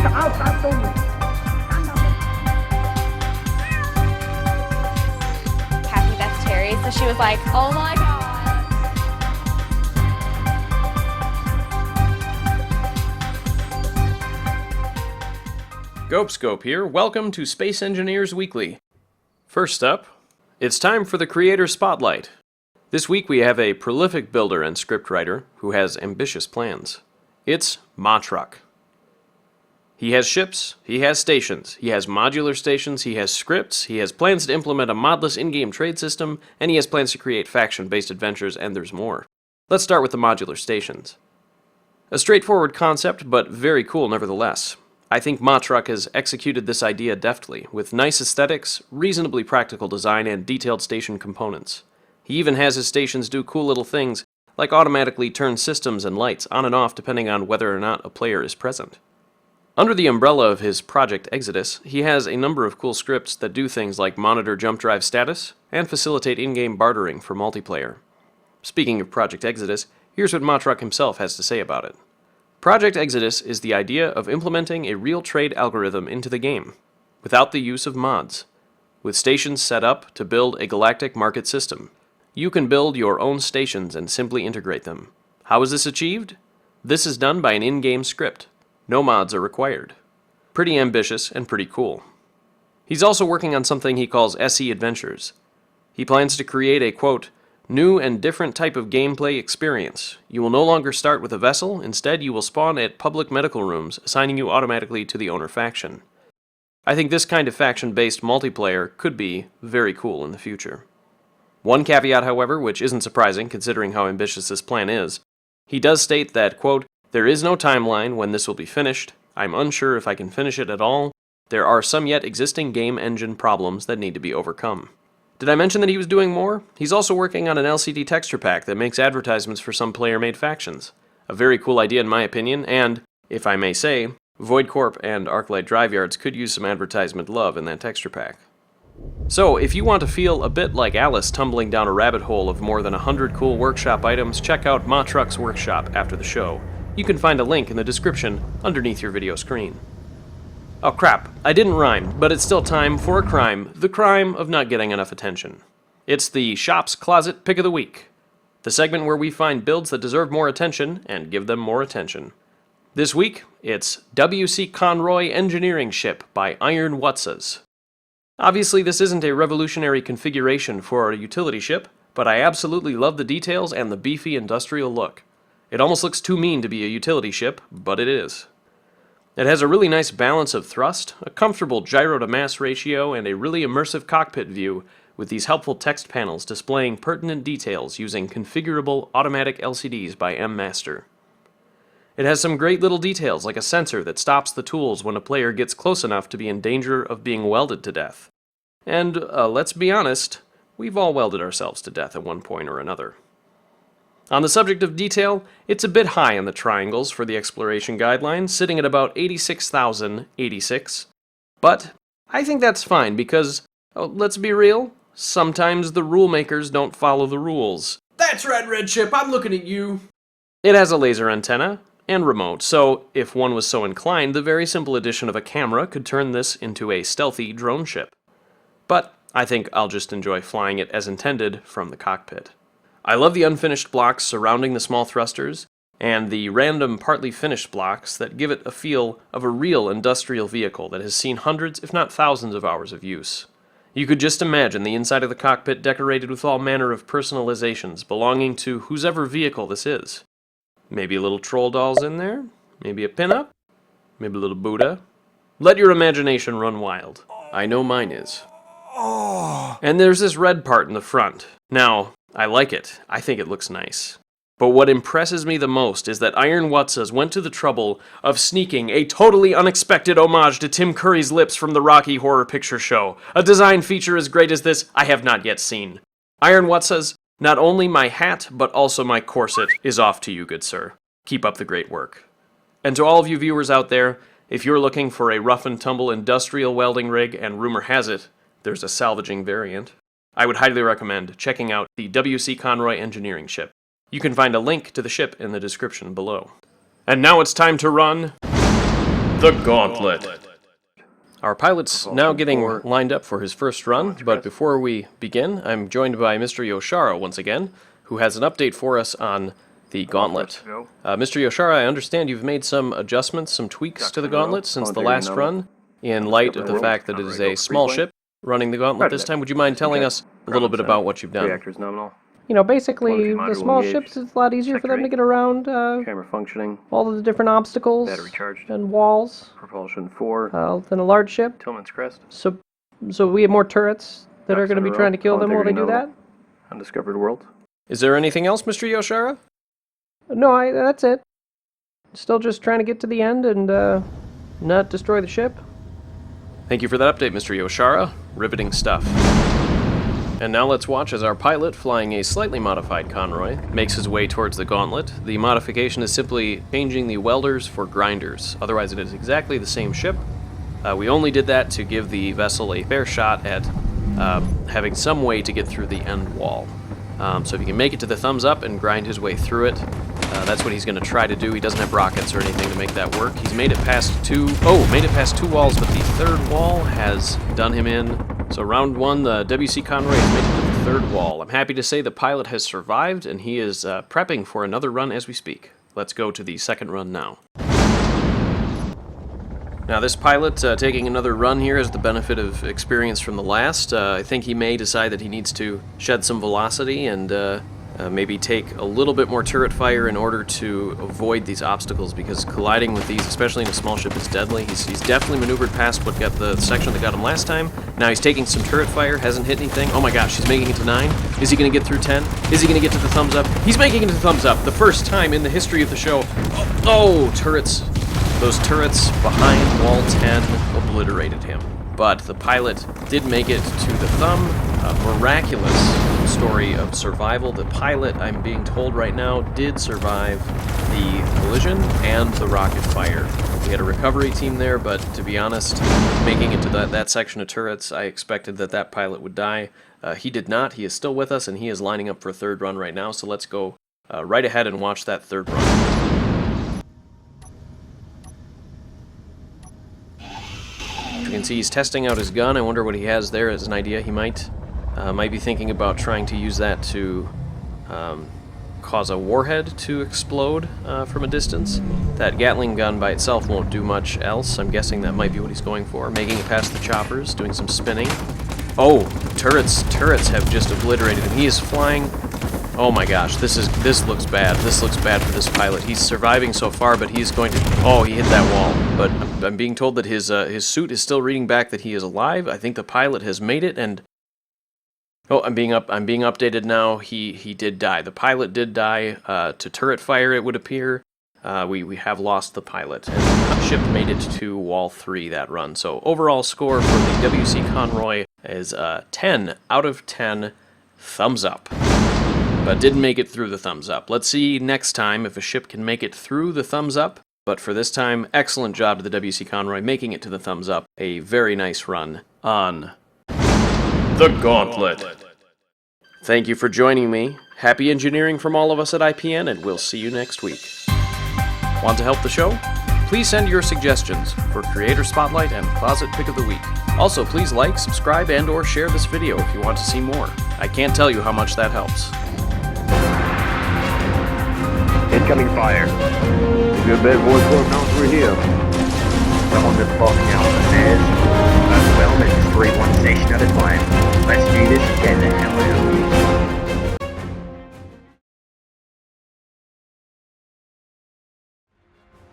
Happy Beth Terry, so she was like, oh my god. Gopescope here. Welcome to Space Engineers Weekly. First up, it's time for the Creator Spotlight. This week we have a prolific builder and scriptwriter who has ambitious plans. It's Mahtrok. He has ships, he has stations, he has modular stations, he has scripts, he has plans to implement a modless in-game trade system, and he has plans to create faction-based adventures, and there's more. Let's start with the modular stations. A straightforward concept, but very cool nevertheless. I think Mahtrok has executed this idea deftly, with nice aesthetics, reasonably practical design, and detailed station components. He even has his stations do cool little things, like automatically turn systems and lights on and off depending on whether or not a player is present. Under the umbrella of his Project Exodus, he has a number of cool scripts that do things like monitor jump drive status, and facilitate in-game bartering for multiplayer. Speaking of Project Exodus, here's what Mahtrok himself has to say about it. Project Exodus is the idea of implementing a real trade algorithm into the game, without the use of mods, with stations set up to build a galactic market system. You can build your own stations and simply integrate them. How is this achieved? This is done by an in-game script. No mods are required. Pretty ambitious and pretty cool. He's also working on something he calls SE Adventures. He plans to create a, quote, new and different type of gameplay experience. You will no longer start with a vessel, instead you will spawn at public medical rooms, assigning you automatically to the owner faction. I think this kind of faction-based multiplayer could be very cool in the future. One caveat, however, which isn't surprising considering how ambitious this plan is, he does state that, quote, there is no timeline when this will be finished. I'm unsure if I can finish it at all. There are some yet existing game engine problems that need to be overcome. Did I mention that he was doing more? He's also working on an LCD texture pack that makes advertisements for some player-made factions. A very cool idea in my opinion, and, if I may say, Void Corp and Arclight Drive Yards could use some advertisement love in that texture pack. So, if you want to feel a bit like Alice tumbling down a rabbit hole of more than 100 cool workshop items, check out Mahtrok's workshop after the show. You can find a link in the description underneath your video screen. Oh crap, I didn't rhyme, but it's still time for a crime, the crime of not getting enough attention. It's the Shop's Closet Pick of the Week, the segment where we find builds that deserve more attention and give them more attention. This week, it's WC Conroy Engineering Ship by Ironwatsas. Obviously this isn't a revolutionary configuration for a utility ship, but I absolutely love the details and the beefy industrial look. It almost looks too mean to be a utility ship, but it is. It has a really nice balance of thrust, a comfortable gyro-to-mass ratio, and a really immersive cockpit view with these helpful text panels displaying pertinent details using configurable automatic LCDs by MMaster. It has some great little details like a sensor that stops the tools when a player gets close enough to be in danger of being welded to death. And, let's be honest, we've all welded ourselves to death at one point or another. On the subject of detail, it's a bit high in the triangles for the exploration guideline, sitting at about 86,086. But I think that's fine because, let's be real, sometimes the rule makers don't follow the rules. That's right, Red Ship, I'm looking at you! It has a laser antenna and remote, so if one was so inclined, the very simple addition of a camera could turn this into a stealthy drone ship. But I think I'll just enjoy flying it as intended from the cockpit. I love the unfinished blocks surrounding the small thrusters, and the random partly finished blocks that give it a feel of a real industrial vehicle that has seen hundreds, if not thousands of hours of use. You could just imagine the inside of the cockpit decorated with all manner of personalizations belonging to whosever vehicle this is. Maybe a little troll dolls in there, maybe a pinup, maybe a little Buddha. Let your imagination run wild. I know mine is. And there's this red part in the front. Now, I like it. I think it looks nice. But what impresses me the most is that Ironwatsas went to the trouble of sneaking a totally unexpected homage to Tim Curry's lips from the Rocky Horror Picture Show. A design feature as great as this I have not yet seen. Ironwatsas, not only my hat, but also my corset is off to you, good sir. Keep up the great work. And to all of you viewers out there, if you're looking for a rough and tumble industrial welding rig, and rumor has it, there's a salvaging variant, I would highly recommend checking out the WC Conroy Engineering Ship. You can find a link to the ship in the description below. And now it's time to run The Gauntlet. Our pilot's now getting lined up for his first run, but before we begin, I'm joined by Mr. Yoshara once again, who has an update for us on the Gauntlet. Mr. Yoshara, I understand you've made some adjustments, some tweaks to the Gauntlet since the last run, in light of the fact that it is a small ship running the Gauntlet this time. Would you mind telling us a little bit about what you've done? You know, basically, the small ships, it's a lot easier for them to get around Camera functioning. all of the different obstacles Battery charged. and walls Propulsion 4. than a large ship. Tillman's crest. So we have more turrets that are going to be trying to kill them while they do that. Undiscovered world. Is there anything else, Mr. Yoshara? No, that's it. Still just trying to get to the end and not destroy the ship. Thank you for that update, Mr. Yoshara. Riveting stuff. And now let's watch as our pilot, flying a slightly modified Conroy, makes his way towards the Gauntlet. The modification is simply changing the welders for grinders. Otherwise, it is exactly the same ship. We only did that to give the vessel a fair shot at having some way to get through the end wall. So if he can make it to the thumbs up and grind his way through it, that's what he's going to try to do. He doesn't have rockets or anything to make that work. He's made it past two walls, but the third wall has done him in. So round one, the WC Conroy has made it to the third wall. I'm happy to say the pilot has survived, and he is prepping for another run as we speak. Let's go to the second run now. Now this pilot taking another run here has the benefit of experience from the last. I think he may decide that he needs to shed some velocity and maybe take a little bit more turret fire in order to avoid these obstacles, because colliding with these, especially in a small ship, is deadly. He's definitely maneuvered past what got the section that got him last time. Now he's taking some turret fire, hasn't hit anything. Oh my gosh, he's making it to 9. Is he going to get through 10? Is he going to get to the thumbs up? He's making it to the thumbs up, the first time in the history of the show. Oh, turrets. Those turrets behind wall 10 obliterated him. But the pilot did make it to the thumb. A miraculous story of survival. The pilot, I'm being told right now, did survive the collision and the rocket fire. We had a recovery team there, but to be honest, making it to that section of turrets, I expected that pilot would die. He did not. He is still with us, and he is lining up for a third run right now, so let's go right ahead and watch that third run. You can see he's testing out his gun. I wonder what he has there as an idea. He might be thinking about trying to use that to cause a warhead to explode from a distance. That Gatling gun by itself won't do much else. I'm guessing that might be what he's going for. Making it past the choppers, doing some spinning. Oh, turrets have just obliterated him. He is flying. Oh my gosh, this looks bad. This looks bad for this pilot. He's surviving so far, but he's going to... Oh, he hit that wall. But I'm being told that his suit is still reading back that he is alive. I think the pilot has made it, and... Oh, I'm being updated now. He did die. The pilot did die to turret fire, it would appear. We have lost the pilot. And the ship made it to wall 3 that run. So overall score for the WC Conroy is 10 out of 10 thumbs up. But didn't make it through the thumbs up. Let's see next time if a ship can make it through the thumbs up. But for this time, excellent job to the WC Conroy making it to the thumbs up. A very nice run on the Gauntlet. Thank you for joining me. Happy engineering from all of us at IPN, and we'll see you next week. Want to help the show? Please send your suggestions for Creator Spotlight and Closet Pick of the Week. Also, please like, subscribe, and/or share this video if you want to see more. I can't tell you how much that helps. Incoming fire. Good bad boys going down through here. Someone just fucking out the edge.